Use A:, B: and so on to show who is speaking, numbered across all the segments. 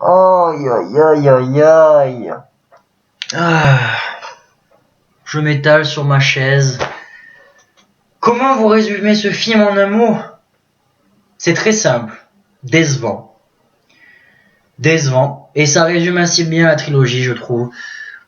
A: Aïe aïe aïe aïe aïe. Ah, je m'étale sur ma chaise. Comment vous résumer ce film en un mot? C'est très simple. Décevant. Décevant. Et ça résume assez bien la trilogie, je trouve.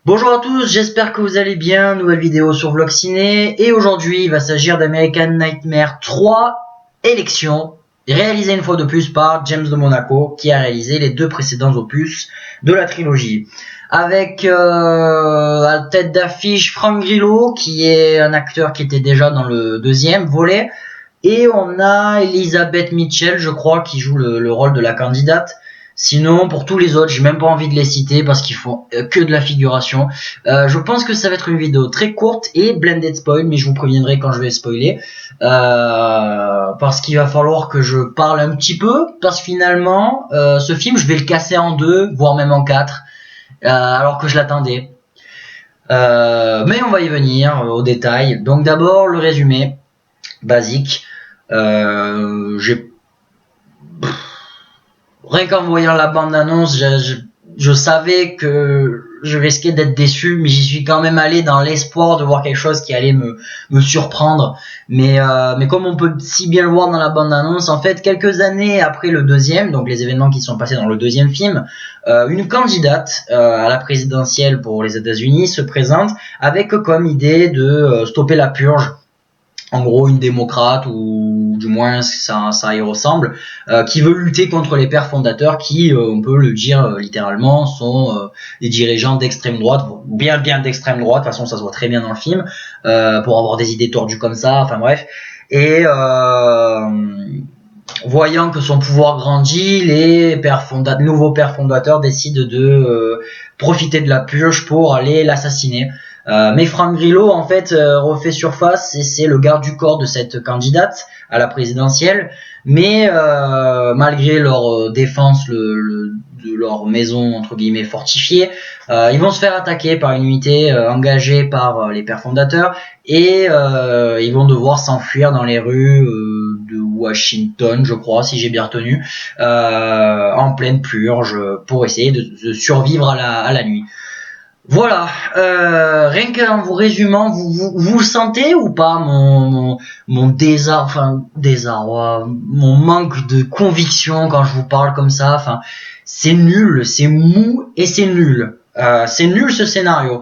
A: Bonjour à tous, j'espère que vous allez bien. Nouvelle vidéo sur Vlog Ciné. Et aujourd'hui, il va s'agir d'American Nightmare 3 Élection, réalisé une fois de plus par James de Monaco, qui a réalisé les deux précédents opus de la trilogie. Avec à tête d'affiche Frank Grillo, qui est un acteur qui était déjà dans le deuxième volet. Et on a Elizabeth Mitchell, je crois, qui joue le rôle de la candidate. Sinon, pour tous les autres, j'ai même pas envie de les citer parce qu'ils font que de la figuration. Je pense que ça va être une vidéo très courte et blended spoil, mais je vous préviendrai quand je vais spoiler. Parce qu'il va falloir que je parle un petit peu, parce que finalement, ce film, je vais le casser en deux, voire même en quatre, alors que je l'attendais. Mais on va y venir au détail. Donc d'abord, le résumé basique. Rien qu'en voyant la bande-annonce, je savais que je risquais d'être déçu, mais j'y suis quand même allé dans l'espoir de voir quelque chose qui allait me surprendre. Mais comme on peut si bien le voir dans la bande-annonce, en fait, quelques années après le deuxième, donc les événements qui sont passés dans le deuxième film, une candidate à la présidentielle pour les États-Unis se présente avec comme idée de stopper la purge. En gros, une démocrate, ou du moins ça y ressemble, qui veut lutter contre les pères fondateurs qui, on peut le dire littéralement, sont des dirigeants d'extrême droite, bien d'extrême droite, de toute façon ça se voit très bien dans le film, pour avoir des idées tordues comme ça, enfin bref. Et voyant que son pouvoir grandit, les nouveaux pères fondateurs décident de profiter de la purge pour aller l'assassiner. Mais Frank Grillo en fait refait surface et c'est le garde du corps de cette candidate à la présidentielle, mais malgré leur défense de leur maison entre guillemets fortifiée, ils vont se faire attaquer par une unité engagée par les pères fondateurs et ils vont devoir s'enfuir dans les rues de Washington, je crois, si j'ai bien retenu, en pleine purge pour essayer de survivre à la nuit. Voilà, rien qu'en vous résumant, vous sentez ou pas mon désarroi, mon manque de conviction quand je vous parle comme ça. Enfin, c'est nul, c'est mou et c'est nul. C'est nul ce scénario.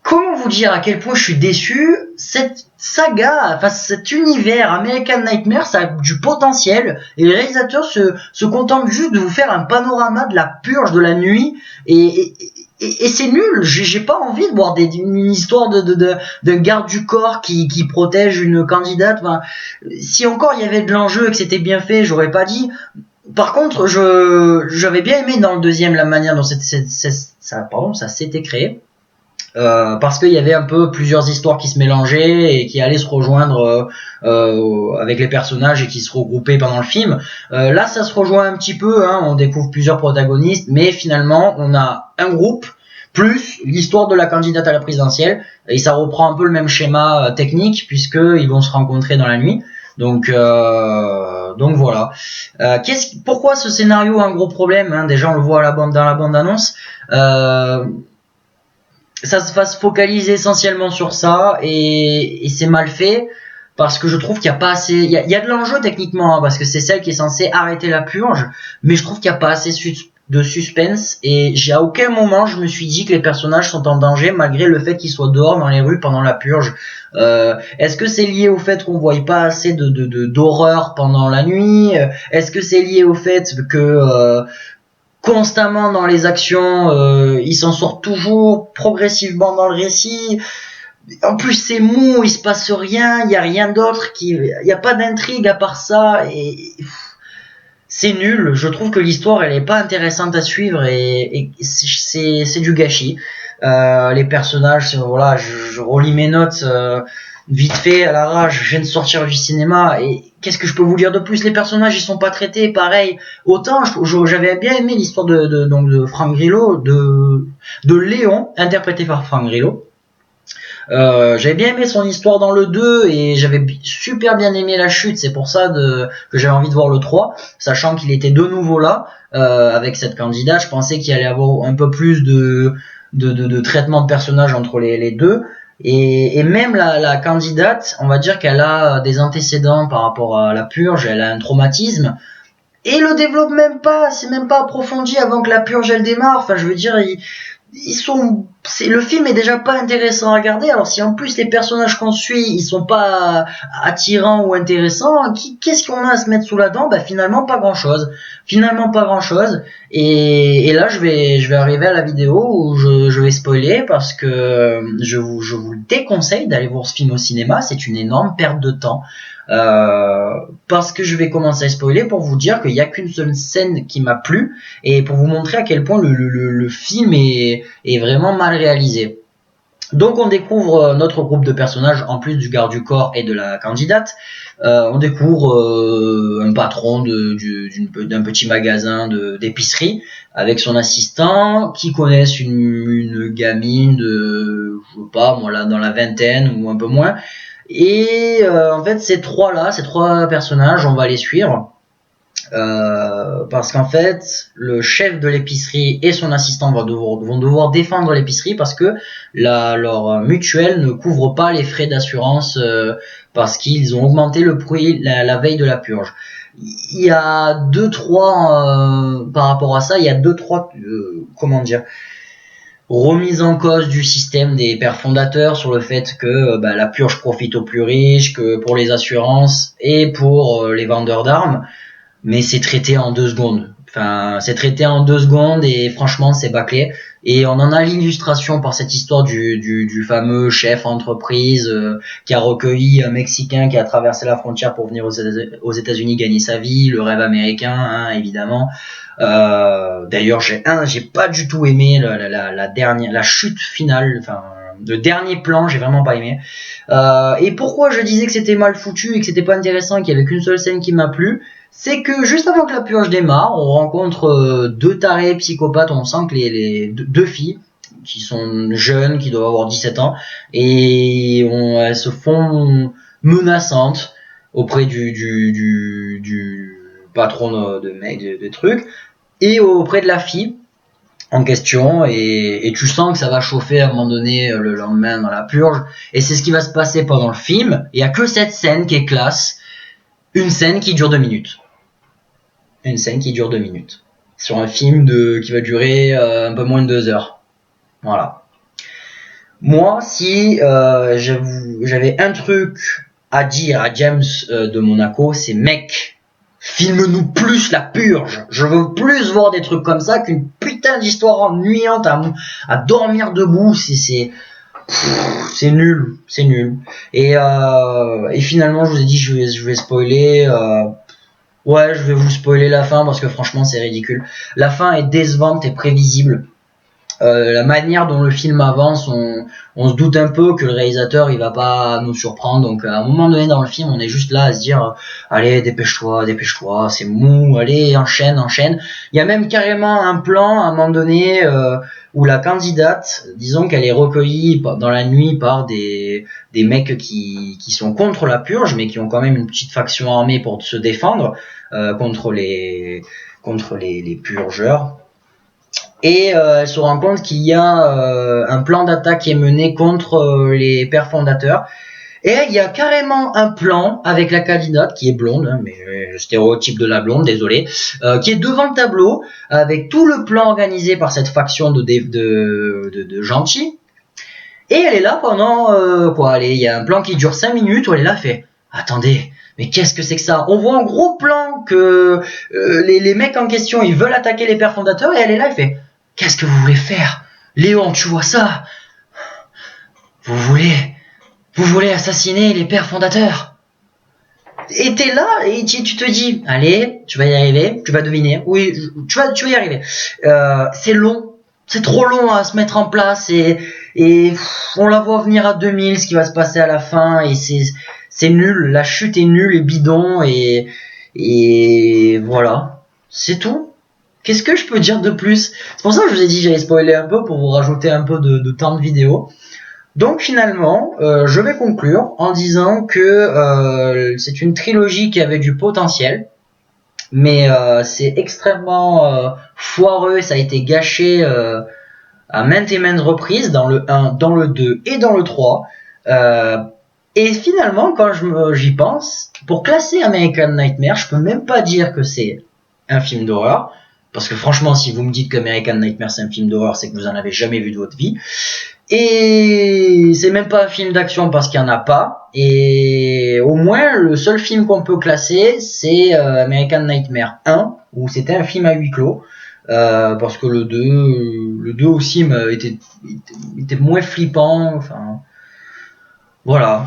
A: Comment vous dire à quel point je suis déçu? Cette saga, enfin cet univers American Nightmare, ça a du potentiel et les réalisateurs se contentent juste de vous faire un panorama de la purge de la nuit et c'est nul. J'ai pas envie de voir une histoire d'un garde du corps qui protège une candidate. Enfin, si encore il y avait de l'enjeu et que c'était bien fait, j'aurais pas dit. Par contre, j'avais bien aimé dans le deuxième la manière dont ça s'était créé. Parce qu'il y avait un peu plusieurs histoires qui se mélangeaient et qui allaient se rejoindre avec les personnages et qui se regroupaient pendant le film. Là, ça se rejoint un petit peu, hein, on découvre plusieurs protagonistes, mais finalement, on a un groupe plus l'histoire de la candidate à la présidentielle et ça reprend un peu le même schéma technique puisqu'ils vont se rencontrer dans la nuit. Donc voilà. Pourquoi ce scénario a un gros problème, hein, déjà on le voit dans la bande-annonce. Ça se fasse focaliser essentiellement sur ça et c'est mal fait parce que je trouve qu'il y a pas assez, il y a de l'enjeu techniquement, hein, parce que c'est celle qui est censée arrêter la purge, mais je trouve qu'il y a pas assez de suspense et à aucun moment je me suis dit que les personnages sont en danger malgré le fait qu'ils soient dehors dans les rues pendant la purge. Est-ce que c'est lié au fait qu'on voit pas assez d'horreur pendant la nuit? Est-ce que c'est lié au fait que constamment dans les actions, il s'en sort toujours progressivement dans le récit. En plus c'est mou, il se passe rien, il y a rien d'autre, il y a pas d'intrigue à part ça et c'est nul. Je trouve que l'histoire elle est pas intéressante à suivre et c'est du gâchis. Les personnages, voilà, je relis mes notes vite fait à l'arrache, je viens de sortir du cinéma et qu'est-ce que je peux vous dire de plus? Les personnages ils sont pas traités pareil. Autant j'avais bien aimé l'histoire de Frank Grillo, de Léon interprété par Frank Grillo. J'avais bien aimé son histoire dans le 2 et j'avais super bien aimé la chute, c'est pour ça que j'avais envie de voir le 3, sachant qu'il était de nouveau là, avec cette candidate. Je pensais qu'il allait avoir un peu plus de traitement de personnage entre les deux. Et même la candidate, on va dire qu'elle a des antécédents par rapport à la purge, elle a un traumatisme, et le développe même pas, c'est même pas approfondi avant que la purge elle démarre. Enfin, je veux dire, le film est déjà pas intéressant à regarder. Alors si en plus les personnages qu'on suit, ils sont pas attirants ou intéressants, qu'est-ce qu'on a à se mettre sous la dent? Bah finalement pas grand chose. Finalement pas grand chose. Et là je vais arriver à la vidéo où je vais spoiler parce que je vous déconseille d'aller voir ce film au cinéma. C'est une énorme perte de temps. Parce que je vais commencer à spoiler pour vous dire qu'il n'y a qu'une seule scène qui m'a plu et pour vous montrer à quel point le film est vraiment mal réalisé. Donc on découvre notre groupe de personnages en plus du garde du corps et de la candidate. On découvre un patron d'un petit magasin d'épicerie avec son assistant qui connaissent une gamine de, je sais pas moi là, dans la vingtaine ou un peu moins. Et en fait ces trois personnages, on va les suivre parce qu'en fait le chef de l'épicerie et son assistant vont devoir défendre l'épicerie parce que leur mutuelle ne couvre pas les frais d'assurance parce qu'ils ont augmenté le prix la veille de la purge. Il y a par rapport à ça, il y a comment dire, remise en cause du système des pères fondateurs sur le fait que la purge profite aux plus riches, que pour les assurances et pour les vendeurs d'armes, mais c'est traité en 2 secondes. Enfin, c'est traité en 2 secondes et franchement, c'est bâclé. Et on en a l'illustration par cette histoire du fameux chef entreprise qui a recueilli un Mexicain qui a traversé la frontière pour venir aux États-Unis gagner sa vie, le rêve américain, hein, évidemment. D'ailleurs, j'ai pas du tout aimé la chute finale, enfin le dernier plan, j'ai vraiment pas aimé. Et pourquoi je disais que c'était mal foutu et que c'était pas intéressant, qu'il y avait qu'une seule scène qui m'a plu, c'est que juste avant que la purge démarre, on rencontre 2 tarés psychopathes. On sent que les deux filles qui sont jeunes, qui doivent avoir 17 ans, et elles se font menaçantes auprès du patron de trucs et auprès de la fille en question, et tu sens que ça va chauffer à un moment donné le lendemain dans la purge, et c'est ce qui va se passer pendant le film. Il y a que cette scène qui est classe, une scène qui dure 2 minutes. Une scène qui dure 2 minutes. Sur un film qui va durer un peu moins de 2 heures. Voilà. Moi, si j'avais un truc à dire à James de Monaco, c'est mec, filme-nous plus la purge. Je veux plus voir des trucs comme ça qu'une putain d'histoire ennuyante à dormir debout. C'est nul, c'est nul. Et finalement, je vous ai dit, je vais spoiler. Ouais, je vais vous spoiler la fin parce que franchement, c'est ridicule. La fin est décevante et prévisible. La manière dont le film avance, on se doute un peu que le réalisateur il va pas nous surprendre, donc à un moment donné dans le film on est juste là à se dire allez dépêche-toi, c'est mou, allez enchaîne. Il y a même carrément un plan à un moment donné où la candidate, disons qu'elle est recueillie dans la nuit par des mecs qui sont contre la purge mais qui ont quand même une petite faction armée pour se défendre contre les purgeurs. Et elle se rend compte qu'il y a un plan d'attaque qui est mené contre les pères fondateurs. Et il y a carrément un plan avec la candidate qui est blonde, hein, mais le stéréotype de la blonde, désolé, qui est devant le tableau avec tout le plan organisé par cette faction de gentils. Et elle est là pendant il y a un plan qui dure 5 minutes où elle est là, fait attendez. Mais qu'est-ce que c'est que ça? On voit en gros plan que les mecs en question, ils veulent attaquer les pères fondateurs, et elle est là, elle fait qu'est-ce que vous voulez faire? Léon, tu vois ça? Vous voulez assassiner les pères fondateurs? Et t'es là, et tu te dis, allez, tu vas y arriver, tu vas deviner, oui, tu vas y arriver. C'est long, c'est trop long à se mettre en place, et on la voit venir à 2000, ce qui va se passer à la fin, et c'est nul, la chute est nulle et bidon, et voilà, c'est tout. Qu'est-ce que je peux dire de plus? C'est pour ça que je vous ai dit que j'allais spoiler un peu pour vous rajouter un peu de temps de vidéo. Donc finalement, je vais conclure en disant que c'est une trilogie qui avait du potentiel, mais c'est extrêmement foireux, ça a été gâché à maintes et maintes reprises dans le 1, dans le 2 et dans le 3. Et finalement, quand j'y pense, pour classer American Nightmare, je peux même pas dire que c'est un film d'horreur, parce que franchement, si vous me dites que American Nightmare c'est un film d'horreur, c'est que vous en avez jamais vu de votre vie. Et c'est même pas un film d'action parce qu'il y en a pas. Et au moins, le seul film qu'on peut classer, c'est American Nightmare 1, où c'était un film à huis clos. Parce que le 2 aussi était moins flippant. Enfin, voilà,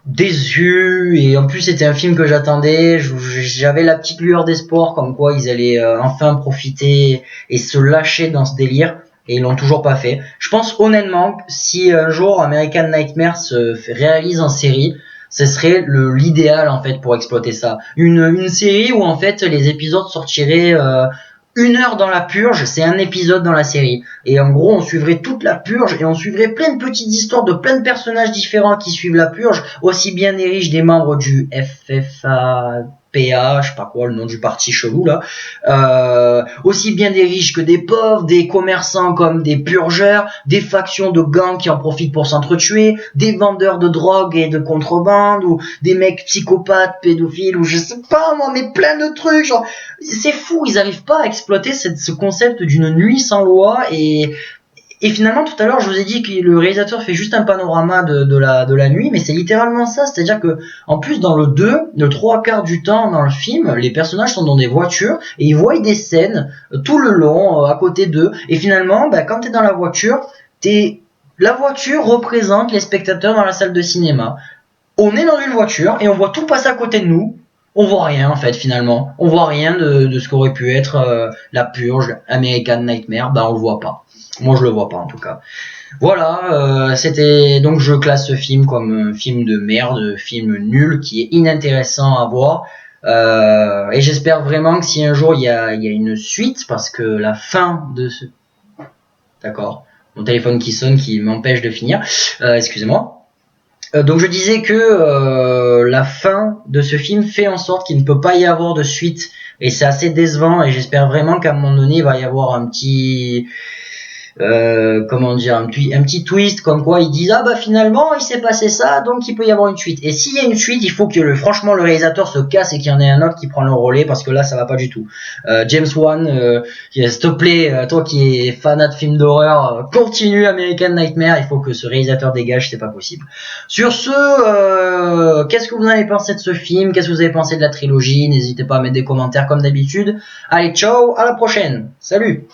A: déçu, et en plus c'était un film que j'attendais, j'avais la petite lueur d'espoir comme quoi ils allaient enfin profiter et se lâcher dans ce délire, et ils l'ont toujours pas fait. Je pense honnêtement que si un jour American Nightmare se réalise en série, ce serait l'idéal en fait pour exploiter ça. Une série où en fait les épisodes sortiraient 1 heure dans la purge, c'est un épisode dans la série. Et en gros, on suivrait toute la purge et on suivrait plein de petites histoires de plein de personnages différents qui suivent la purge, aussi bien des riches, des membres du FFAPA, je sais pas quoi, le nom du parti chelou là, aussi bien des riches que des pauvres, des commerçants comme des purgeurs, des factions de gangs qui en profitent pour s'entretuer, des vendeurs de drogue et de contrebande, ou des mecs psychopathes, pédophiles, ou je sais pas moi, mais plein de trucs, genre, c'est fou, ils arrivent pas à exploiter ce concept d'une nuit sans loi. Et finalement, tout à l'heure, je vous ai dit que le réalisateur fait juste un panorama de la nuit, mais c'est littéralement ça. C'est-à-dire que, en plus, dans le 2, le 3/4 du temps dans le film, les personnages sont dans des voitures et ils voient des scènes tout le long, à côté d'eux. Et finalement, quand t'es dans la voiture, la voiture représente les spectateurs dans la salle de cinéma. On est dans une voiture et on voit tout passer à côté de nous. On voit rien en fait finalement. On voit rien de ce qu'aurait pu être la purge, American Nightmare. On le voit pas. Moi je le vois pas en tout cas. Voilà, c'était donc je classe ce film comme un film de merde, film nul qui est inintéressant à voir. Et j'espère vraiment que si un jour il y a une suite, parce que la fin de ce... D'accord. Mon téléphone qui sonne qui m'empêche de finir. Excusez-moi. Donc je disais que la fin de ce film fait en sorte qu'il ne peut pas y avoir de suite, et c'est assez décevant, et j'espère vraiment qu'à un moment donné il va y avoir un petit comment dire, un petit twist comme quoi ils disent finalement il s'est passé ça, donc il peut y avoir une suite. Et s'il y a une suite, il faut que franchement le réalisateur se casse et qu'il y en ait un autre qui prend le relais, parce que là ça va pas du tout. James Wan, s'il te plaît, toi qui es fanat de films d'horreur, continue American Nightmare, il faut que ce réalisateur dégage, c'est pas possible. Sur ce, qu'est-ce que vous avez pensé de ce film? Qu'est-ce que vous avez pensé de la trilogie? N'hésitez pas à mettre des commentaires comme d'habitude. Allez, ciao, à la prochaine, salut.